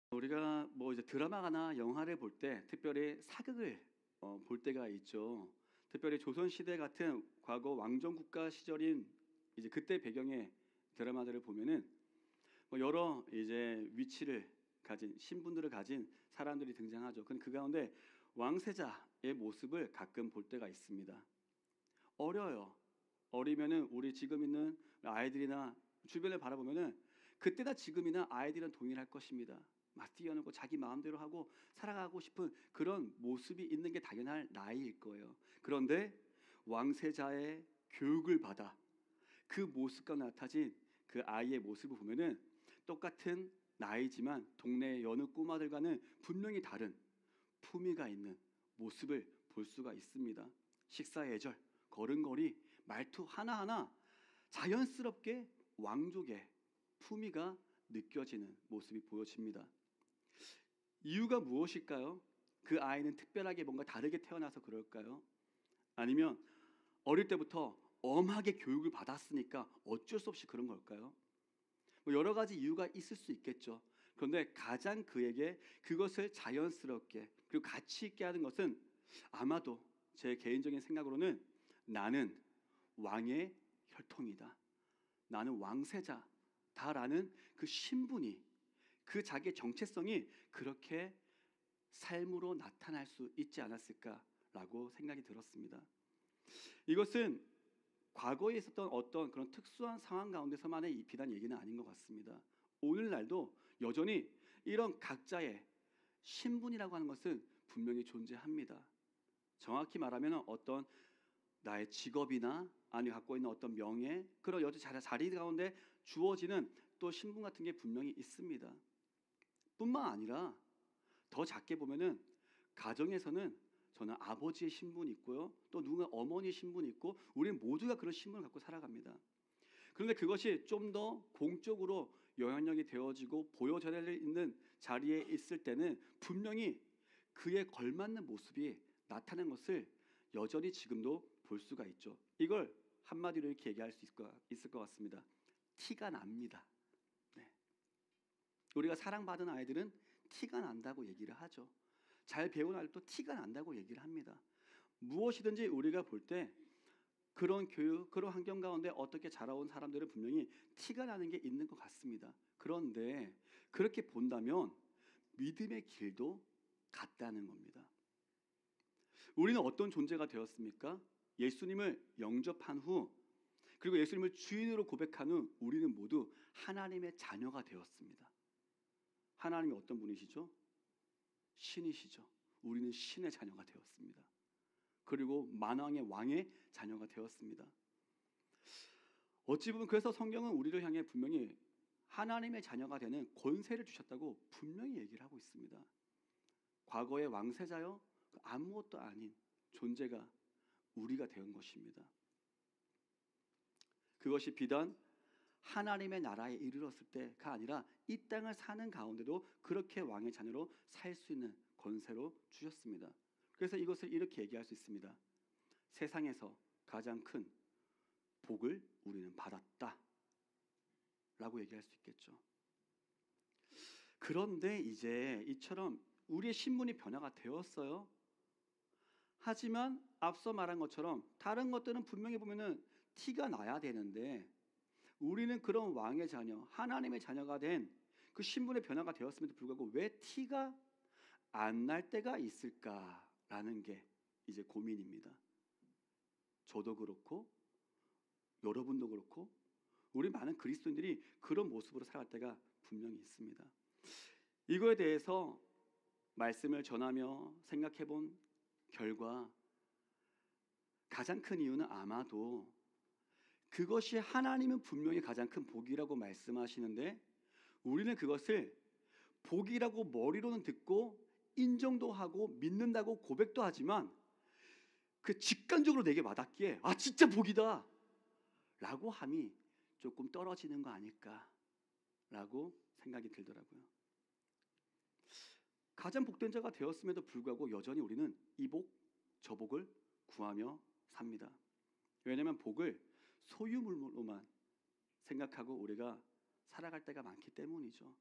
우리가 뭐 이제 드라마나 영화를 볼 때 특별히 사극을 볼 때가 있죠. 특별히 조선 시대 같은 과거 왕정 국가 시절인 이제 그때 배경의 드라마들을 보면은 뭐 여러 이제 위치를 가진 신분들을 가진 사람들이 등장하죠. 근데 그 가운데 왕세자의 모습을 가끔 볼 때가 있습니다. 어려요. 어리면은 우리 지금 있는 아이들이나 주변을 바라보면은 그때나 지금이나 아이들은 동일할 것입니다. 막 뛰어놀고 자기 마음대로 하고 살아가고 싶은 그런 모습이 있는 게 당연할 나이일 거예요. 그런데 왕세자의 교육을 받아 그 모습과 나타진 그 아이의 모습을 보면은 똑같은 나이지만 동네 여느 꼬마들과는 분명히 다른 품위가 있는 모습을 볼 수가 있습니다. 식사 예절, 걸음걸이, 말투 하나하나 자연스럽게 왕족의 품위가 느껴지는 모습이 보여집니다. 이유가 무엇일까요? 그 아이는 특별하게 뭔가 다르게 태어나서 그럴까요? 아니면 어릴 때부터 엄하게 교육을 받았으니까 어쩔 수 없이 그런 걸까요? 뭐 여러 가지 이유가 있을 수 있겠죠. 그런데 가장 그에게 그것을 자연스럽게 그리고 가치 있게 하는 것은 아마도 제 개인적인 생각으로는 나는 왕의 혈통이다. 나는 왕세자다라는 그 신분이 그 자기의 정체성이 그렇게 삶으로 나타날 수 있지 않았을까라고 생각이 들었습니다. 이것은 과거에 있었던 어떤 그런 특수한 상황 가운데서만의 이 비단 얘기는 아닌 것 같습니다. 오늘날도 여전히 이런 각자의 신분이라고 하는 것은 분명히 존재합니다. 정확히 말하면 어떤 나의 직업이나 아니 갖고 있는 어떤 명예 그런 여러 자리 가운데 주어지는 또 신분 같은 게 분명히 있습니다. 뿐만 아니라 더 작게 보면은 가정에서는 저는 아버지의 신분이 있고요. 또 누군가 어머니의 신분이 있고 우리는 모두가 그런 신분을 갖고 살아갑니다. 그런데 그것이 좀 더 공적으로 영향력이 되어지고 보여져야 있는 자리에 있을 때는 분명히 그에 걸맞는 모습이 나타나는 것을 여전히 지금도 볼 수가 있죠. 이걸 한마디로 이렇게 얘기할 수 있을 것 같습니다. 티가 납니다. 네. 우리가 사랑받은 아이들은 티가 난다고 얘기를 하죠. 잘 배운 아이들도 티가 난다고 얘기를 합니다. 무엇이든지 우리가 볼 때 그런 교육, 그런 환경 가운데 어떻게 자라온 사람들은 분명히 티가 나는 게 있는 것 같습니다. 그런데 그렇게 본다면 믿음의 길도 같다는 겁니다. 우리는 어떤 존재가 되었습니까? 예수님을 영접한 후 그리고 예수님을 주인으로 고백한 후 우리는 모두 하나님의 자녀가 되었습니다. 하나님이 어떤 분이시죠? 신이시죠. 우리는 신의 자녀가 되었습니다. 그리고 만왕의 왕의 자녀가 되었습니다. 어찌 보면 그래서 성경은 우리를 향해 분명히 하나님의 자녀가 되는 권세를 주셨다고 분명히 얘기를 하고 있습니다. 과거의 왕세자요 아무것도 아닌 존재가 우리가 된 것입니다. 그것이 비단 하나님의 나라에 이르렀을 때가 아니라 이 땅을 사는 가운데도 그렇게 왕의 자녀로 살 수 있는 권세로 주셨습니다. 그래서 이것을 이렇게 얘기할 수 있습니다. 세상에서 가장 큰 복을 우리는 받았다 라고 얘기할 수 있겠죠. 그런데 이제 이처럼 우리의 신분이 변화가 되었어요. 하지만 앞서 말한 것처럼 다른 것들은 분명히 보면은 티가 나야 되는데 우리는 그런 왕의 자녀, 하나님의 자녀가 된 그 신분의 변화가 되었음에도 불구하고 왜 티가 안 날 때가 있을까라는 게 이제 고민입니다. 저도 그렇고 여러분도 그렇고 우리 많은 그리스도인들이 그런 모습으로 살아갈 때가 분명히 있습니다. 이거에 대해서 말씀을 전하며 생각해 본 결과 가장 큰 이유는 아마도 그것이 하나님은 분명히 가장 큰 복이라고 말씀하시는데 우리는 그것을 복이라고 머리로는 듣고 인정도 하고 믿는다고 고백도 하지만 그 직관적으로 내게 와닿기에 아 진짜 복이다 라고 함이 조금 떨어지는 거 아닐까라고 생각이 들더라고요. 가장 복된 자가 되었음에도 불구하고 여전히 우리는 이 복, 저 복을 구하며 삽니다. 왜냐하면 복을 소유물로만 생각하고 우리가 살아갈 때가 많기 때문이죠.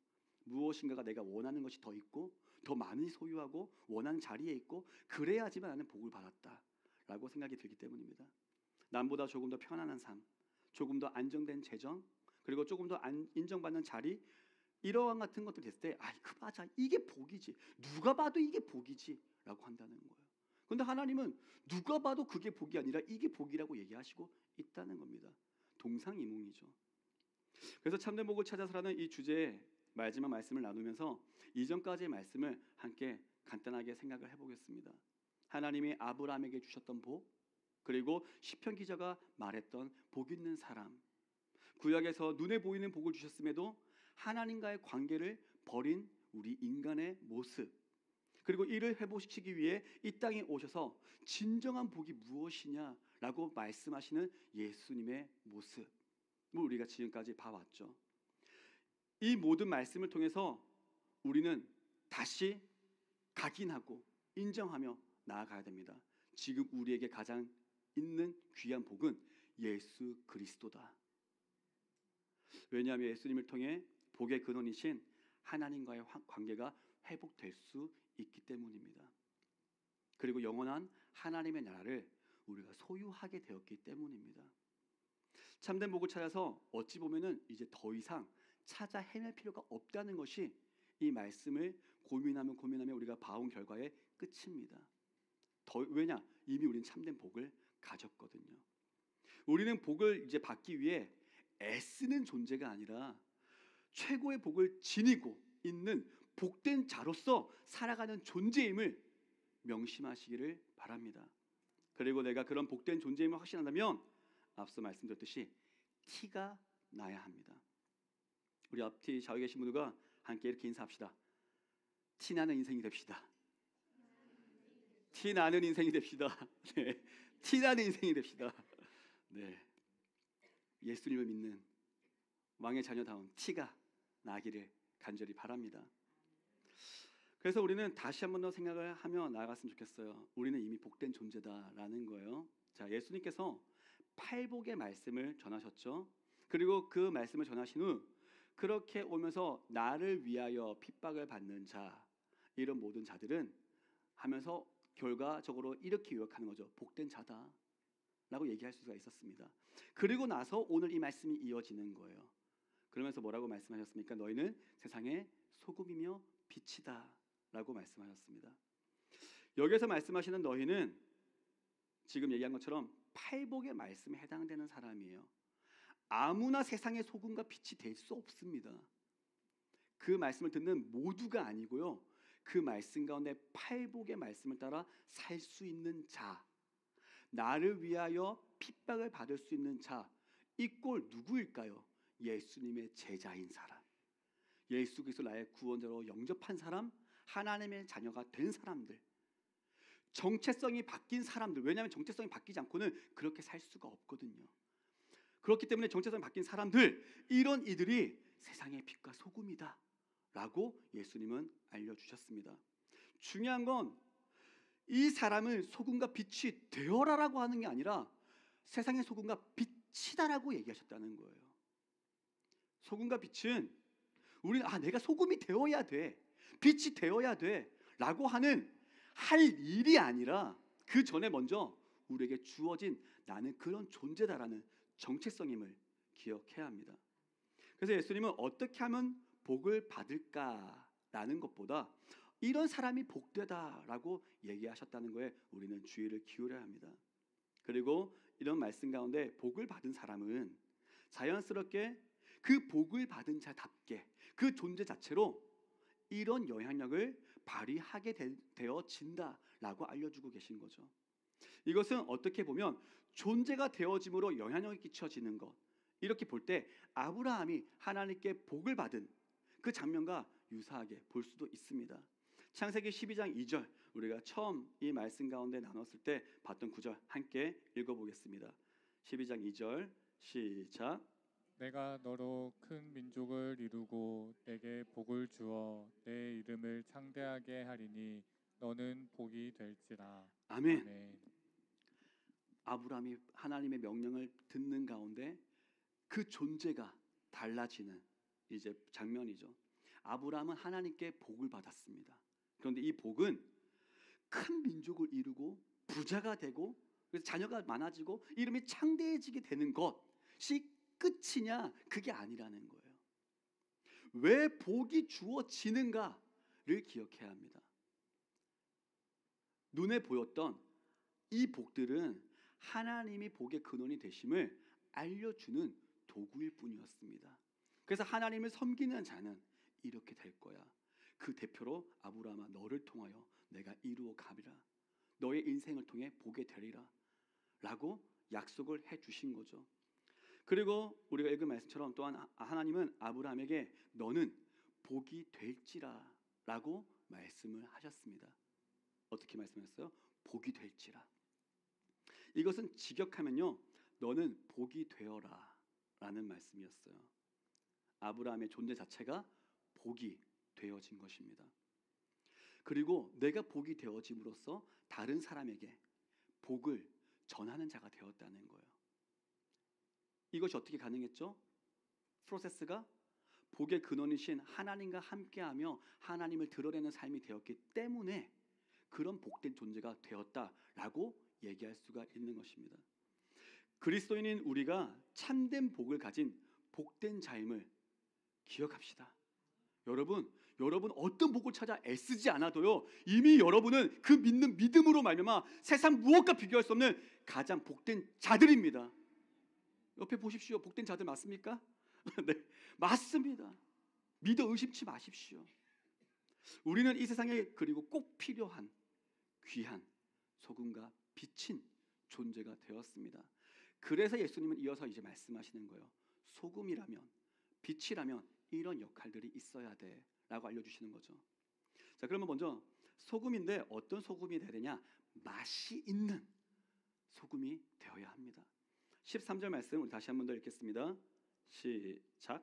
무엇인가가 내가 원하는 것이 더 있고 더 많이 소유하고 원하는 자리에 있고 그래야지만 나는 복을 받았다라고 생각이 들기 때문입니다. 남보다 조금 더 편안한 삶, 조금 더 안정된 재정, 그리고 조금 더 인정받는 자리, 이러한 같은 것들 됐을 때 그 맞아, 이게 복이지, 누가 봐도 이게 복이지 라고 한다는 거예요. 그런데 하나님은 누가 봐도 그게 복이 아니라 이게 복이라고 얘기하시고 있다는 겁니다. 동상이몽이죠. 그래서 참된 복을 찾아서라는 이 주제의 마지막 말씀을 나누면서 이전까지의 말씀을 함께 간단하게 생각을 해보겠습니다. 하나님이 아브라함에게 주셨던 복, 그리고 시편 기자가 말했던 복 있는 사람, 구약에서 눈에 보이는 복을 주셨음에도 하나님과의 관계를 버린 우리 인간의 모습, 그리고 이를 회복시키기 위해 이 땅에 오셔서 진정한 복이 무엇이냐라고 말씀하시는 예수님의 모습을 우리가 지금까지 봐왔죠. 이 모든 말씀을 통해서 우리는 다시 각인하고 인정하며 나아가야 됩니다. 지금 우리에게 가장 있는 귀한 복은 예수 그리스도다. 왜냐하면 예수님을 통해 복의 근원이신 하나님과의 관계가 회복될 수 있기 때문입니다. 그리고 영원한 하나님의 나라를 우리가 소유하게 되었기 때문입니다. 참된 복을 찾아서 어찌 보면은 이제 더 이상 찾아 헤맬 필요가 없다는 것이 이 말씀을 고민하면 우리가 봐온 결과의 끝입니다. 왜냐? 이미 우리는 참된 복을 가졌거든요. 우리는 복을 이제 받기 위해 애쓰는 존재가 아니라 최고의 복을 지니고 있는 복된 자로서 살아가는 존재임을 명심하시기를 바랍니다. 그리고 내가 그런 복된 존재임을 확신한다면 앞서 말씀드렸듯이 티가 나야 합니다. 우리 앞뒤 좌우에 계신 분들과 함께 이렇게 인사합시다. 티나는 인생이 됩시다. 티나는 인생이 됩시다. 네, 티나는 인생이 됩시다. 네, 예수님을 믿는 왕의 자녀다운 티가 나기를 간절히 바랍니다. 그래서 우리는 다시 한 번 더 생각을 하며 나아갔으면 좋겠어요. 우리는 이미 복된 존재다라는 거예요. 자, 예수님께서 팔복의 말씀을 전하셨죠. 그리고 그 말씀을 전하신 후 그렇게 오면서 나를 위하여 핍박을 받는 자, 이런 모든 자들은 하면서 결과적으로 이렇게 요약하는 거죠. 복된 자다 라고 얘기할 수가 있었습니다. 그리고 나서 오늘 이 말씀이 이어지는 거예요. 그러면서 뭐라고 말씀하셨습니까? 너희는 세상의 소금이며 빛이다 라고 말씀하셨습니다. 여기서 말씀하시는 너희는 지금 얘기한 것처럼 팔복의 말씀에 해당되는 사람이에요. 아무나 세상의 소금과 빛이 될 수 없습니다. 그 말씀을 듣는 모두가 아니고요, 그 말씀 가운데 팔복의 말씀을 따라 살 수 있는 자, 나를 위하여 핍박을 받을 수 있는 자, 이 꼴 누구일까요? 예수님의 제자인 사람, 예수 그리스도 나의 구원자로 영접한 사람, 하나님의 자녀가 된 사람들, 정체성이 바뀐 사람들. 왜냐하면 정체성이 바뀌지 않고는 그렇게 살 수가 없거든요. 그렇기 때문에 정체성이 바뀐 사람들, 이런 이들이 세상의 빛과 소금이다 라고 예수님은 알려주셨습니다. 중요한 건 이 사람을 소금과 빛이 되어라라고 하는 게 아니라 세상의 소금과 빛이다라고 얘기하셨다는 거예요. 소금과 빛은 우리는 내가 소금이 되어야 돼, 빛이 되어야 돼 라고 할 일이 아니라 그 전에 먼저 우리에게 주어진 나는 그런 존재다라는 정체성임을 기억해야 합니다. 그래서 예수님은 어떻게 하면 복을 받을까라는 것보다 이런 사람이 복되다라고 얘기하셨다는 거에 우리는 주의를 기울여야 합니다. 그리고 이런 말씀 가운데 복을 받은 사람은 자연스럽게 그 복을 받은 자답게 그 존재 자체로 이런 영향력을 발휘하게 되어진다라고 알려주고 계신 거죠. 이것은 어떻게 보면 존재가 되어짐으로 영향력이 끼쳐지는 것, 이렇게 볼 때 아브라함이 하나님께 복을 받은 그 장면과 유사하게 볼 수도 있습니다. 창세기 12장 2절, 우리가 처음 이 말씀 가운데 나눴을 때 봤던 구절 함께 읽어보겠습니다. 12장 2절 시작. 내가 너로 큰 민족을 이루고 내게 복을 주어 내 이름을 창대하게 하리니 너는 복이 될지라. 아멘. 아멘. 아브라함이 하나님의 명령을 듣는 가운데 그 존재가 달라지는 이제 장면이죠. 아브라함은 하나님께 복을 받았습니다. 그런데 이 복은 큰 민족을 이루고 부자가 되고 그래서 자녀가 많아지고 이름이 창대해지게 되는 것이 끝이냐? 그게 아니라는 거예요. 왜 복이 주어지는가를 기억해야 합니다. 눈에 보였던 이 복들은 하나님이 복의 근원이 되심을 알려주는 도구일 뿐이었습니다. 그래서 하나님을 섬기는 자는 이렇게 될 거야. 그 대표로 아브라함아 너를 통하여 내가 이루어 가리라. 너의 인생을 통해 복이 되리라 라고 약속을 해주신 거죠. 그리고 우리가 읽은 말씀처럼 또한 하나님은 아브라함에게 너는 복이 될지라 라고 말씀을 하셨습니다. 어떻게 말씀하셨어요? 복이 될지라. 이것은 직역하면요 너는 복이 되어라 라는 말씀이었어요. 아브라함의 존재 자체가 복이 되어진 것입니다. 그리고 내가 복이 되어짐으로써 다른 사람에게 복을 전하는 자가 되었다는 거예요. 이것이 어떻게 가능했죠? 프로세스가 복의 근원이신 하나님과 함께하며 하나님을 드러내는 삶이 되었기 때문에 그런 복된 존재가 되었다라고 얘기할 수가 있는 것입니다. 그리스도인인 우리가 참된 복을 가진 복된 자임을 기억합시다. 여러분 어떤 복을 찾아 애쓰지 않아도요 이미 여러분은 그 믿는 믿음으로 말미암아 세상 무엇과 비교할 수 없는 가장 복된 자들입니다. 옆에 보십시오. 복된 자들 맞습니까? 네, 맞습니다. 믿어 의심치 마십시오. 우리는 이 세상에 그리고 꼭 필요한 귀한 소금과 빛인 존재가 되었습니다. 그래서 예수님은 이어서 이제 말씀하시는 거예요. 소금이라면 빛이라면 이런 역할들이 있어야 돼 라고 알려주시는 거죠. 자, 그러면 먼저 소금인데 어떤 소금이 되야 되냐? 맛이 있는 소금이 되어야 합니다. 13절 말씀 우리 다시 한 번 더 읽겠습니다. 시작.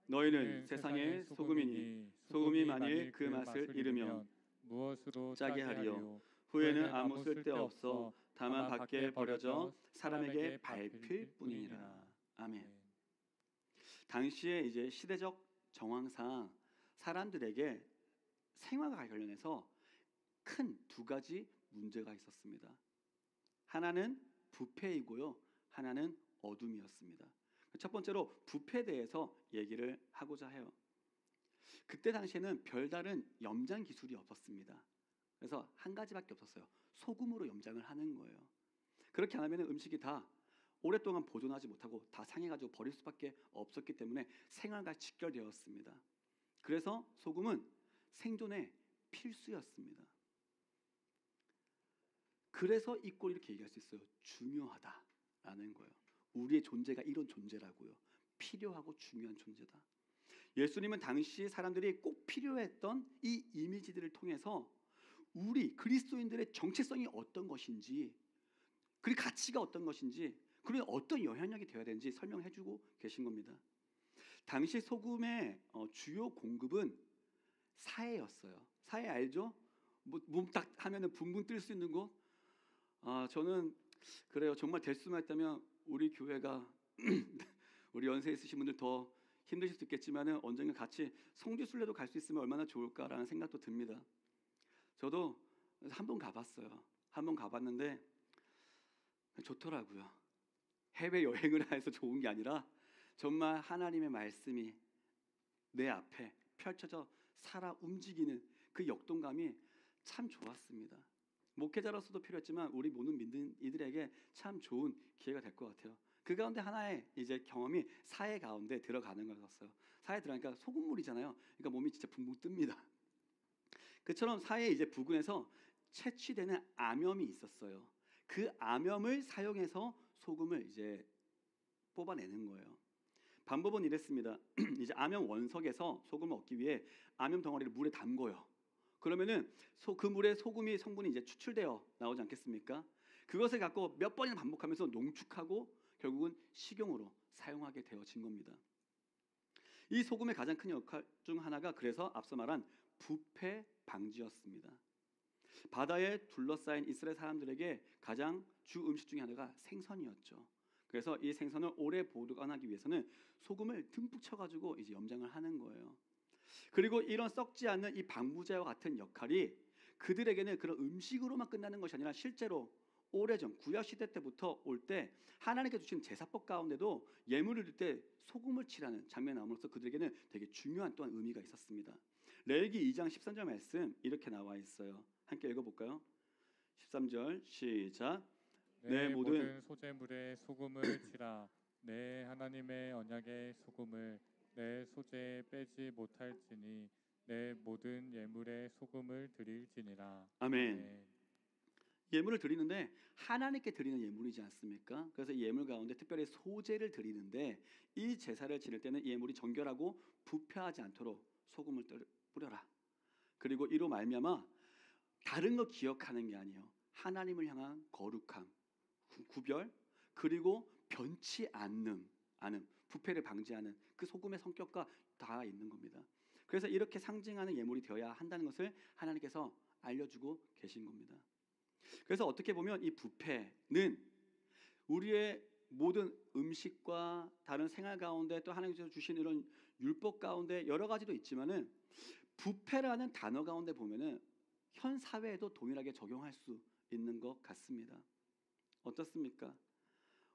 너희는 세상의 소금이니 소금이 만일 그 맛을 잃으면 무엇으로 짜게 하리요? 후에는 아무 쓸데없어 다만 밖에 버려져 사람에게 밟힐 뿐이니라. 아멘. 당시에 이제 시대적 정황상 사람들에게 생활과 관련해서 큰 두 가지 문제가 있었습니다. 하나는 부패이고요, 하나는 어둠이었습니다. 첫 번째로 부패에 대해서 얘기를 하고자 해요. 그때 당시에는 별다른 염장 기술이 없었습니다. 그래서 한 가지밖에 없었어요. 소금으로 염장을 하는 거예요. 그렇게 안 하면 음식이 다 오랫동안 보존하지 못하고 다 상해가지고 버릴 수밖에 없었기 때문에 생활과 직결되었습니다. 그래서 소금은 생존의 필수였습니다. 그래서 이 꼴 이렇게 얘기할 수 있어요. 중요하다라는 거예요. 우리의 존재가 이런 존재라고요. 필요하고 중요한 존재다. 예수님은 당시 사람들이 꼭 필요했던 이 이미지들을 통해서 우리 그리스도인들의 정체성이 어떤 것인지, 그리고 가치가 어떤 것인지, 그리고 어떤 영향력이 되어야 되는지 설명해주고 계신 겁니다. 당시 소금의 주요 공급은 사해였어요. 사해 알죠? 몸 딱 하면은 붕붕 뜰 수 있는 곳. 저는 그래요. 정말 될 수만 있다면 우리 교회가 우리 연세 있으신 분들 더 힘드실 수 있겠지만은 언젠가 같이 성지순례도 갈 수 있으면 얼마나 좋을까라는 생각도 듭니다. 저도 한 번 가봤어요. 한 번 가봤는데 좋더라고요. 해외 여행을 해서 좋은 게 아니라 정말 하나님의 말씀이 내 앞에 펼쳐져 살아 움직이는 그 역동감이 참 좋았습니다. 목회자로서도 필요했지만 우리 모든 믿는 이들에게 참 좋은 기회가 될 것 같아요. 그 가운데 하나의 이제 경험이 사해 가운데 들어가는 거였어요. 사해 들어가니까 소금물이잖아요. 그러니까 몸이 진짜 붕붕 뜹니다. 그처럼 사해 이제 부근에서 채취되는 암염이 있었어요. 그 암염을 사용해서 소금을 이제 뽑아내는 거예요. 방법은 이랬습니다. 이제 암염 원석에서 소금을 얻기 위해 암염 덩어리를 물에 담궈요. 그러면은 그 물에 소금이 성분이 이제 추출되어 나오지 않겠습니까? 그것을 갖고 몇 번이나 반복하면서 농축하고 결국은 식용으로 사용하게 되어진 겁니다. 이 소금의 가장 큰 역할 중 하나가 그래서 앞서 말한 부패 방지였습니다. 바다에 둘러싸인 이스라엘 사람들에게 가장 주 음식 중에 하나가 생선이었죠. 그래서 이 생선을 오래 보관하기 위해서는 소금을 듬뿍 쳐가지고 이제 염장을 하는 거예요. 그리고 이런 썩지 않는 이 방부제와 같은 역할이 그들에게는 그런 음식으로만 끝나는 것이 아니라 실제로 오래전 구약 시대 때부터 올 때 하나님께 주신 제사법 가운데도 예물을 드릴 때 소금을 칠하는 장면이 나옴으로써 그들에게는 되게 중요한 또한 의미가 있었습니다. 레위기 2장 13절 말씀 이렇게 나와 있어요. 함께 읽어볼까요? 13절 시작. 내 내 모든 모든 소재물에 소금을 치라. 내 하나님의 언약의 소금을 내 소재에 빼지 못할지니 내 모든 예물에 소금을 드릴지니라. 아멘. 아멘. 예물을 드리는데 하나님께 드리는 예물이지 않습니까? 그래서 이 예물 가운데 특별히 소제를 드리는데 이 제사를 지낼 때는 이 예물이 정결하고 부패하지 않도록 소금을 뿌려라. 그리고 이로 말미암아 다른 거 기억하는 게 아니에요. 하나님을 향한 거룩함, 구별, 그리고 변치 않는 부패를 방지하는 그 소금의 성격과 다 있는 겁니다. 그래서 이렇게 상징하는 예물이 되어야 한다는 것을 하나님께서 알려주고 계신 겁니다. 그래서 어떻게 보면 이 부패는 우리의 모든 음식과 다른 생활 가운데 또 하나님께서 주신 이런 율법 가운데 여러 가지도 있지만은 부패라는 단어 가운데 보면은 현 사회에도 동일하게 적용할 수 있는 것 같습니다. 어떻습니까?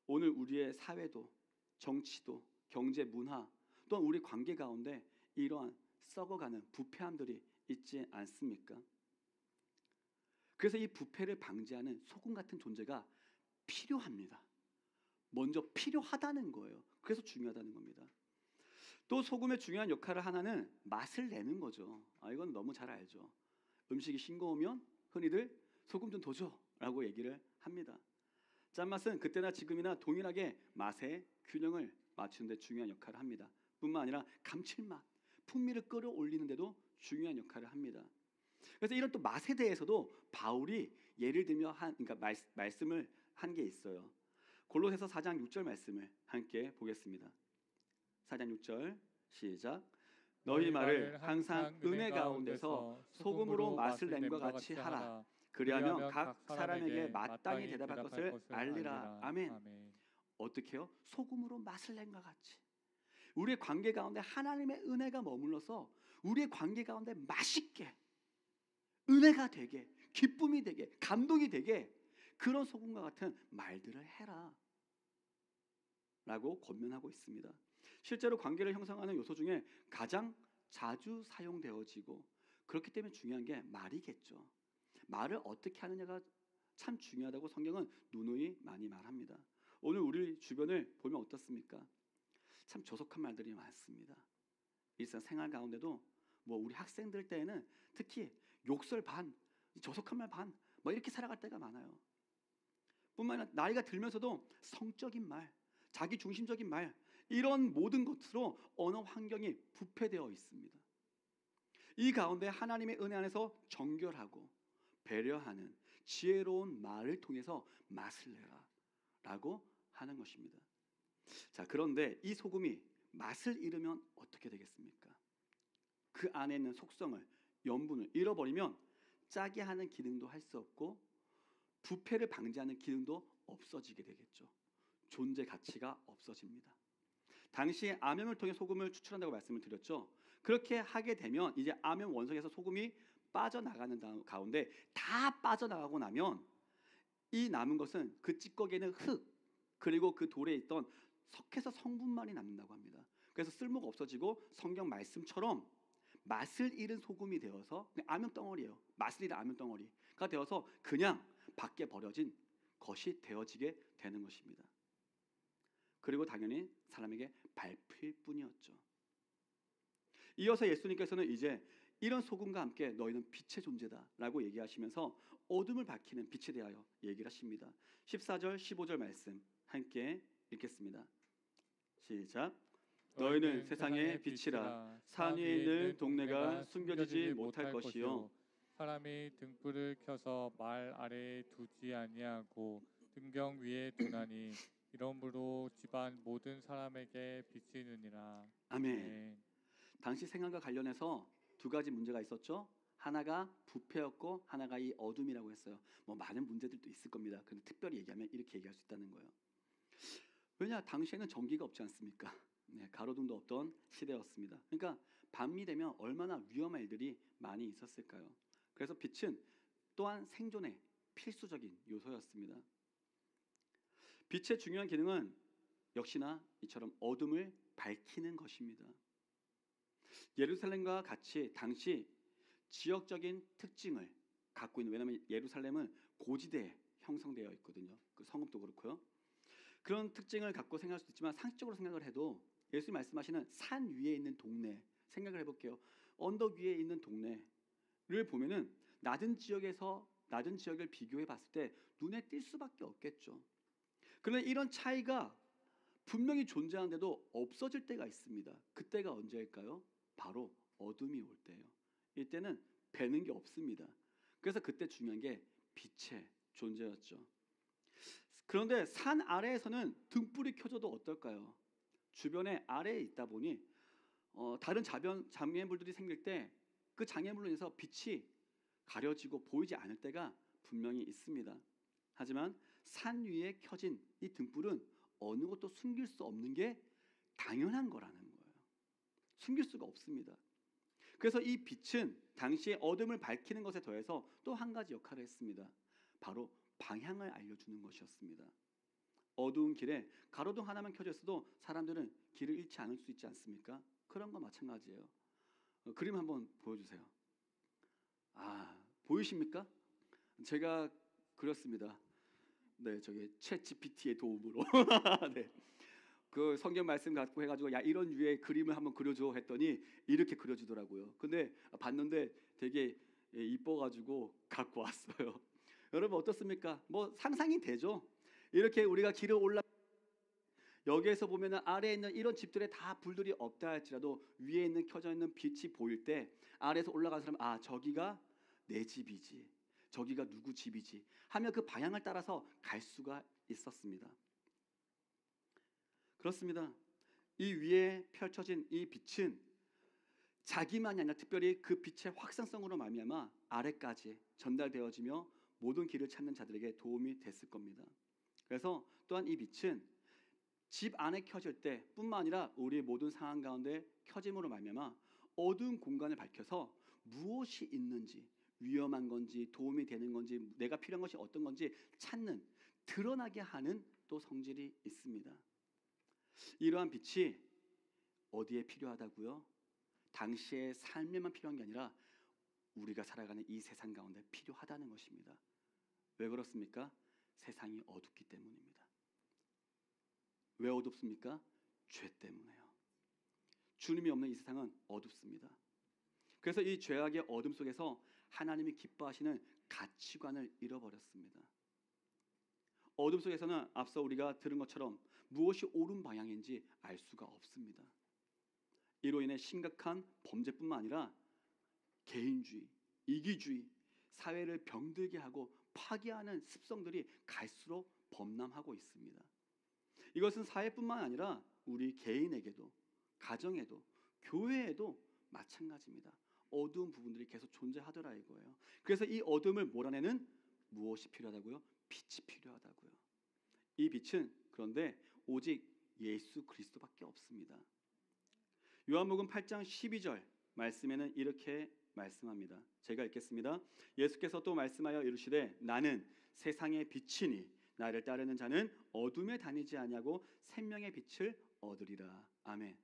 오늘 우리의 사회도 정치도 경제 문화 또한 우리 관계 가운데 이러한 썩어가는 부패함들이 있지 않습니까? 그래서 이 부패를 방지하는 소금 같은 존재가 필요합니다. 먼저 필요하다는 거예요. 그래서 중요하다는 겁니다. 또 소금의 중요한 역할을 하나는 맛을 내는 거죠. 이건 너무 잘 알죠. 음식이 싱거우면 흔히들 소금 좀 더 줘라고 얘기를 합니다. 짠맛은 그때나 지금이나 동일하게 맛의 균형을 맞추는 데 중요한 역할을 합니다. 뿐만 아니라 감칠맛, 풍미를 끌어올리는 데도 중요한 역할을 합니다. 그래서 이런 또 맛에 대해서도 바울이 예를 들며 말씀을 한 게 있어요. 골로새서 4장 6절 말씀을 함께 보겠습니다. 4장 6절 시작. 너희 말을 항상 은혜 가운데서 소금으로 맛을 낸과 같이 하라. 그리하면 각 사람에게 마땅히 대답할 것을 알리라. 아멘. 어떻게 해요? 소금으로 맛을 낸과 같이. 우리의 관계 가운데 하나님의 은혜가 머물러서 우리의 관계 가운데 맛있게 은혜가 되게, 기쁨이 되게, 감동이 되게 그런 소금과 같은 말들을 해라 라고 권면하고 있습니다. 실제로 관계를 형성하는 요소 중에 가장 자주 사용되어지고 그렇기 때문에 중요한 게 말이겠죠. 말을 어떻게 하느냐가 참 중요하다고 성경은 누누이 많이 말합니다. 오늘 우리 주변을 보면 어떻습니까? 참 조속한 말들이 많습니다. 일상생활 가운데도 뭐 우리 학생들 때에는 특히 욕설 반, 조속한 말 반, 뭐 이렇게 살아갈 때가 많아요. 뿐만 아니라 나이가 들면서도 성적인 말, 자기 중심적인 말, 이런 모든 것으로 언어 환경이 부패되어 있습니다. 이 가운데 하나님의 은혜 안에서 정결하고 배려하는 지혜로운 말을 통해서 맛을 내라 라고 하는 것입니다. 자, 그런데 이 소금이 맛을 잃으면 어떻게 되겠습니까? 그 안에 있는 속성을, 염분을 잃어버리면 짜게 하는 기능도 할 수 없고 부패를 방지하는 기능도 없어지게 되겠죠. 존재 가치가 없어집니다. 당시에 암염을 통해 소금을 추출한다고 말씀을 드렸죠. 그렇게 하게 되면 이제 암염 원석에서 소금이 빠져나가는 가운데 다 빠져나가고 나면 이 남은 것은 그 찌꺼기에는 흙 그리고 그 돌에 있던 석회서 성분만이 남는다고 합니다. 그래서 쓸모가 없어지고 성경 말씀처럼 맛을 잃은 소금이 되어서 암염 덩어리예요. 맛을 잃은 암염 덩어리가 되어서 그냥 밖에 버려진 것이 되어지게 되는 것입니다. 그리고 당연히 사람에게 밟힐 뿐이었죠. 이어서 예수님께서는 이제 이런 소금과 함께 너희는 빛의 존재다라고 얘기하시면서 어둠을 밝히는 빛에 대하여 얘기를 하십니다. 14절 15절 말씀 함께 읽겠습니다. 시작. 너희는 세상의 빛이라. 산 위에 있는 동네가 숨겨지지 못할 것이요 사람이 등불을 켜서 말 아래에 두지 아니하고 등경 위에 두나니 이러므로 집안 모든 사람에게 비치느니라. 아멘. 당시 생활과 관련해서 두 가지 문제가 있었죠. 하나가 부패였고 하나가 이 어둠이라고 했어요. 뭐 많은 문제들도 있을 겁니다. 근데 특별히 얘기하면 이렇게 얘기할 수 있다는 거예요. 왜냐? 당시에는 전기가 없지 않습니까? 네, 가로등도 없던 시대였습니다. 그러니까 밤이 되면 얼마나 위험한 일들이 많이 있었을까요? 그래서 빛은 또한 생존의 필수적인 요소였습니다. 빛의 중요한 기능은 역시나 이처럼 어둠을 밝히는 것입니다. 예루살렘과 같이 당시 지역적인 특징을 갖고 있는, 왜냐하면 예루살렘은 고지대에 형성되어 있거든요. 그 성읍도 그렇고요. 그런 특징을 갖고 생각할 수도 있지만 상식적으로 생각을 해도 예수님 말씀하시는 산 위에 있는 동네 생각을 해볼게요. 언덕 위에 있는 동네를 보면은 낮은 지역을 비교해 봤을 때 눈에 띌 수밖에 없겠죠. 그런데 이런 차이가 분명히 존재하는데도 없어질 때가 있습니다. 그때가 언제일까요? 바로 어둠이 올 때예요. 이때는 배는 게 없습니다. 그래서 그때 중요한 게 빛의 존재였죠. 그런데 산 아래에서는 등불이 켜져도 어떨까요? 주변에 아래에 있다 보니 다른 장애물들이 생길 때 그 장애물로 인해서 빛이 가려지고 보이지 않을 때가 분명히 있습니다. 하지만 산 위에 켜진 이 등불은 어느 것도 숨길 수 없는 게 당연한 거라는 거예요. 숨길 수가 없습니다. 그래서 이 빛은 당시의 어둠을 밝히는 것에 더해서 또 한 가지 역할을 했습니다. 바로 방향을 알려주는 것이었습니다. 어두운 길에 가로등 하나만 켜져 있어도 사람들은 길을 잃지 않을 수 있지 않습니까? 그런 거 마찬가지예요. 그림 한번 보여주세요. 보이십니까? 제가 그렸습니다. 네, 저기 챗 GPT의 도움으로. 네. 그 성경 말씀 갖고 해가지고 야 이런 류의 그림을 한번 그려줘 했더니 이렇게 그려주더라고요. 근데 봤는데 되게 이뻐가지고 갖고 왔어요. 여러분 어떻습니까? 뭐 상상이 되죠? 이렇게 우리가 길을 올라 여기에서 보면은 아래에 있는 이런 집들에 다 불들이 없다 할지라도 위에 있는 켜져 있는 빛이 보일 때 아래에서 올라간 사람 저기가 내 집이지, 저기가 누구 집이지 하며 그 방향을 따라서 갈 수가 있었습니다. 그렇습니다. 이 위에 펼쳐진 이 빛은 자기만이 아니라 특별히 그 빛의 확산성으로 말미암아 아래까지 전달되어지며 모든 길을 찾는 자들에게 도움이 됐을 겁니다. 그래서 또한 이 빛은 집 안에 켜질 때뿐만 아니라 우리의 모든 상황 가운데 켜짐으로 말미암아 어두운 공간을 밝혀서 무엇이 있는지, 위험한 건지 도움이 되는 건지 내가 필요한 것이 어떤 건지 찾는, 드러나게 하는 또 성질이 있습니다. 이러한 빛이 어디에 필요하다고요? 당시의 삶에만 필요한 게 아니라 우리가 살아가는 이 세상 가운데 필요하다는 것입니다. 왜 그렇습니까? 세상이 어둡기 때문입니다. 왜 어둡습니까? 죄 때문에요. 주님이 없는 이 세상은 어둡습니다. 그래서 이 죄악의 어둠 속에서 하나님이 기뻐하시는 가치관을 잃어버렸습니다. 어둠 속에서는 앞서 우리가 들은 것처럼 무엇이 옳은 방향인지 알 수가 없습니다. 이로 인해 심각한 범죄뿐만 아니라 개인주의, 이기주의, 사회를 병들게 하고 파괴하는 습성들이 갈수록 범람하고 있습니다. 이것은 사회뿐만 아니라 우리 개인에게도, 가정에도, 교회에도 마찬가지입니다. 어두운 부분들이 계속 존재하더라 이거예요. 그래서 이 어둠을 몰아내는 무엇이 필요하다고요? 빛이 필요하다고요. 이 빛은 그런데 오직 예수 그리스도밖에 없습니다. 요한복음 8장 12절 말씀에는 이렇게 말씀합니다. 제가 읽겠습니다. 예수께서 또 말씀하여 이르시되 나는 세상의 빛이니 나를 따르는 자는 어둠에 다니지 아니하고 생명의 빛을 얻으리라. 아멘.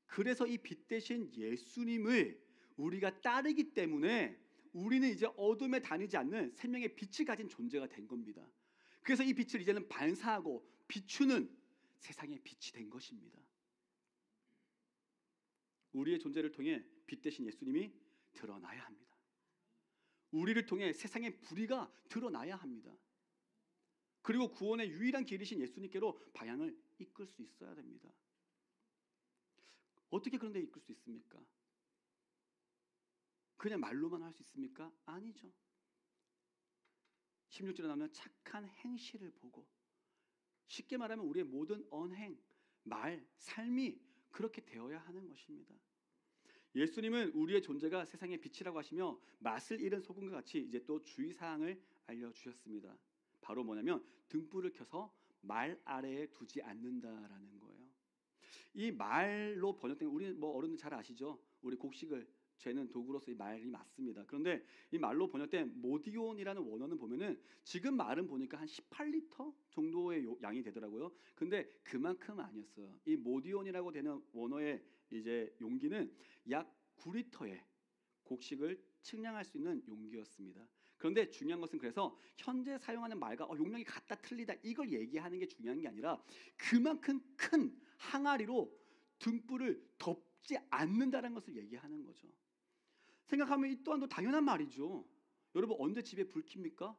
그래서 이 빛 대신 예수님을 우리가 따르기 때문에 우리는 이제 어둠에 다니지 않는 생명의 빛을 가진 존재가 된 겁니다. 그래서 이 빛을 이제는 반사하고 비추는 세상의 빛이 된 것입니다. 우리의 존재를 통해 빛 대신 예수님이 드러나야 합니다. 우리를 통해 세상의 불의가 드러나야 합니다. 그리고 구원의 유일한 길이신 예수님께로 방향을 이끌 수 있어야 됩니다. 어떻게 그런 데 이끌 수 있습니까? 그냥 말로만 할 수 있습니까? 아니죠. 16절에 나오는 착한 행실을 보고, 쉽게 말하면 우리의 모든 언행, 말, 삶이 그렇게 되어야 하는 것입니다. 예수님은 우리의 존재가 세상의 빛이라고 하시며 맛을 잃은 소금과 같이 이제 또 주의사항을 알려주셨습니다. 바로 뭐냐면 등불을 켜서 말 아래에 두지 않는다라는 거예요. 이 말로 번역된, 우리 뭐 어른들 잘 아시죠? 우리 곡식을 죄는 도구로서 이 말이 맞습니다. 그런데 이 말로 번역된 모디온이라는 원어는 보면은 지금 말은 보니까 한 18리터 정도의 양이 되더라고요. 근데 그만큼 아니었어요. 이 모디온이라고 되는 원어의 이제 용기는 약 9리터의 곡식을 측량할 수 있는 용기였습니다. 그런데 중요한 것은, 그래서 현재 사용하는 말과 용량이 같다 틀리다 이걸 얘기하는 게 중요한 게 아니라 그만큼 큰 항아리로 등불을 덮지 않는다는 것을 얘기하는 거죠. 생각하면 이 또한도 당연한 말이죠. 여러분, 언제 집에 불 켭니까?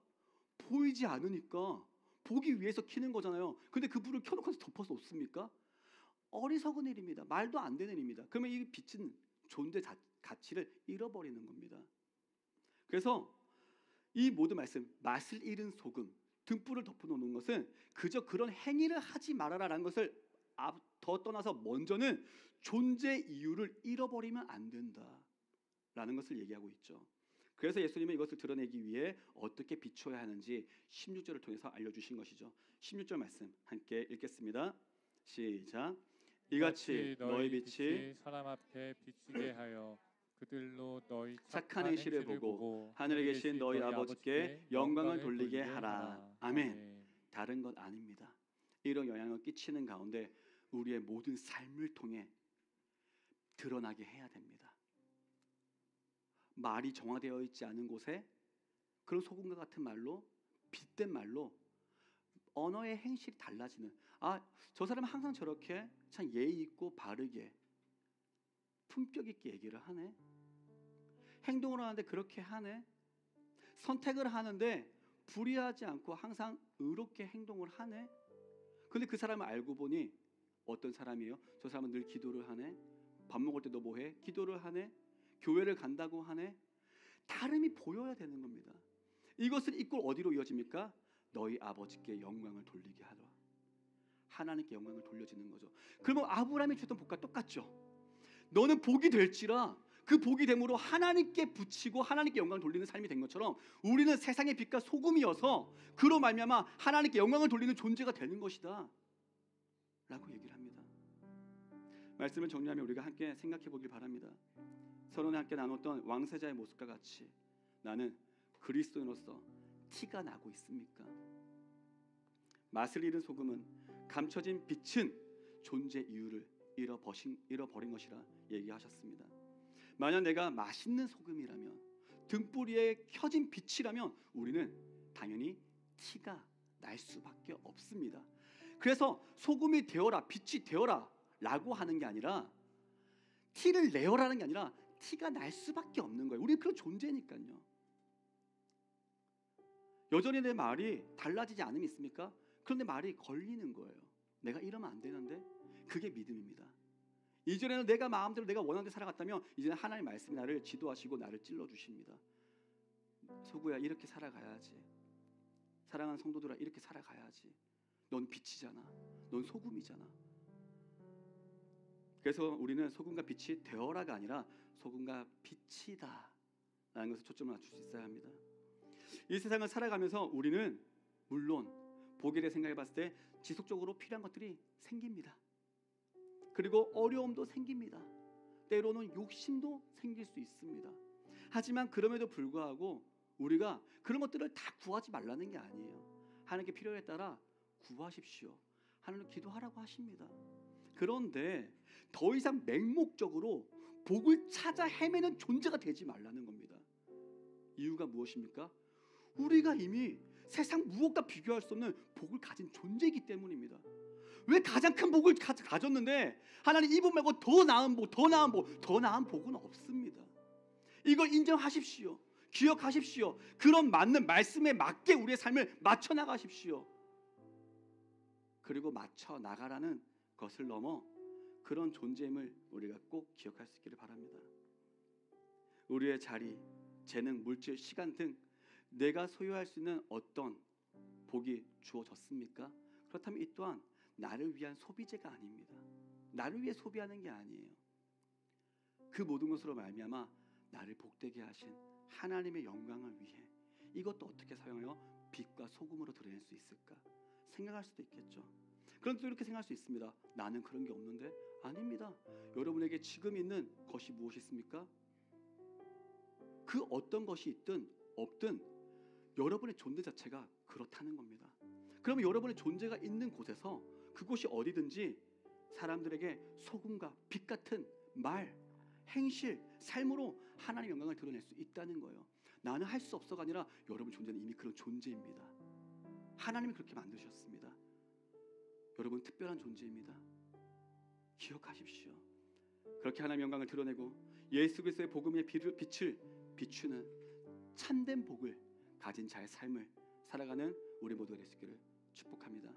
보이지 않으니까 보기 위해서 켜는 거잖아요. 근데 그 불을 켜놓고 덮어서 놓습니까? 어리석은 일입니다. 말도 안 되는 일입니다. 그러면 이 빛은 존재 가치를 잃어버리는 겁니다. 그래서 이 모든 말씀, 맛을 잃은 소금, 등불을 덮어놓는 것은 그저 그런 행위를 하지 말아라라는 것을 더 떠나서 먼저는 존재 이유를 잃어버리면 안 된다라는 것을 얘기하고 있죠. 그래서 예수님은 이것을 드러내기 위해 어떻게 비춰야 하는지 16절을 통해서 알려주신 것이죠. 16절 말씀 함께 읽겠습니다. 시작. 이같이 너희 빛이 사람 앞에 비치게 하여 그들로 너희 착한 행실을 보고 하늘에 계신 너희 아버지께 영광을 돌리게 하라. 아멘. 다른 것 아닙니다. 이런 영향을 끼치는 가운데 우리의 모든 삶을 통해 드러나게 해야 됩니다. 말이 정화되어 있지 않은 곳에 그런 소금과 같은 말로, 빗된 말로 언어의 행실이 달라지는, 저 사람은 항상 저렇게 참 예의 있고 바르게 품격 있게 얘기를 하네, 행동을 하는데 그렇게 하네, 선택을 하는데 불의하지 않고 항상 의롭게 행동을 하네. 근데 그 사람을 알고 보니 어떤 사람이에요? 저 사람은 늘 기도를 하네, 밥 먹을 때 너 뭐해? 기도를 하네, 교회를 간다고 하네. 다름이 보여야 되는 겁니다. 이것을 이끌 어디로 이어집니까? 너희 아버지께 영광을 돌리게 하라. 하나님께 영광을 돌려지는 거죠. 그러면 아브라함이 주던 복과 똑같죠. 너는 복이 될지라, 그 복이 됨으로 하나님께 붙이고 하나님께 영광을 돌리는 삶이 된 것처럼 우리는 세상의 빛과 소금이어서 그로 말미암아 하나님께 영광을 돌리는 존재가 되는 것이다 라고 얘기를 합니다. 말씀을 정리하면 우리가 함께 생각해 보길 바랍니다. 서론에 함께 나눴던 왕세자의 모습과 같이 나는 그리스도인으로서 티가 나고 있습니까? 맛을 잃은 소금은, 감춰진 빛은 존재 이유를 잃어버린 것이라 얘기하셨습니다. 만약 내가 맛있는 소금이라면, 등불 위에 켜진 빛이라면 우리는 당연히 티가 날 수밖에 없습니다. 그래서 소금이 되어라, 빛이 되어라 라고 하는 게 아니라, 티를 내어라는 게 아니라 티가 날 수밖에 없는 거예요. 우리는 그런 존재니까요. 여전히 내 말이 달라지지 않음이 있습니까? 그런데 말이 걸리는 거예요. 내가 이러면 안 되는데. 그게 믿음입니다. 이전에는 내가 마음대로 내가 원하는 데 살아갔다면 이제는 하나님 말씀이 나를 지도하시고 나를 찔러주십니다. 소구야, 이렇게 살아가야지. 사랑하는 성도들아, 이렇게 살아가야지. 넌 빛이잖아. 넌 소금이잖아. 그래서 우리는 소금과 빛이 되어라가 아니라 소금과 빛이다 라는 것을 초점을 맞출 수 있어야 합니다. 이 세상을 살아가면서 우리는 물론 복에 대해 생각해 봤을 때 지속적으로 필요한 것들이 생깁니다. 그리고 어려움도 생깁니다. 때로는 욕심도 생길 수 있습니다. 하지만 그럼에도 불구하고 우리가 그런 것들을 다 구하지 말라는 게 아니에요. 하나님께 필요에 따라 구하십시오. 하나님 기도하라고 하십니다. 그런데 더 이상 맹목적으로 복을 찾아 헤매는 존재가 되지 말라는 겁니다. 이유가 무엇입니까? 우리가 이미 세상 무엇과 비교할 수 없는 복을 가진 존재이기 때문입니다. 왜 가장 큰 복을 가졌는데 하나님 이분 말고 더 나은 복, 더 나은 복, 더 나은 복은 없습니다. 이걸 인정하십시오. 기억하십시오. 그런 맞는 말씀에 맞게 우리의 삶을 맞춰 나가십시오. 그리고 맞춰 나가라는 것을 넘어 그런 존재임을 우리가 꼭 기억할 수 있기를 바랍니다. 우리의 자리, 재능, 물질, 시간 등 내가 소유할 수 있는 어떤 복이 주어졌습니까? 그렇다면 이 또한 나를 위한 소비재가 아닙니다. 나를 위해 소비하는 게 아니에요. 그 모든 것으로 말미암아 나를 복되게 하신 하나님의 영광을 위해 이것도 어떻게 사용하여 빛과 소금으로 드러낼 수 있을까? 생각할 수도 있겠죠. 그런데 또 이렇게 생각할 수 있습니다. 나는 그런 게 없는데. 아닙니다. 여러분에게 지금 있는 것이 무엇이 있습니까? 그 어떤 것이 있든 없든 여러분의 존재 자체가 그렇다는 겁니다. 그러면 여러분의 존재가 있는 곳에서 그곳이 어디든지 사람들에게 소금과 빛 같은 말, 행실, 삶으로 하나님의 영광을 드러낼 수 있다는 거예요. 나는 할 수 없어가 아니라 여러분 존재는 이미 그런 존재입니다. 하나님이 그렇게 만드셨습니다. 여러분 특별한 존재입니다. 기억하십시오. 그렇게 하나님의 영광을 드러내고 예수 그리스도의 복음의 빛을 비추는 참된 복을 가진 자의 삶을 살아가는 우리 모두가 될 수 있기를 축복합니다.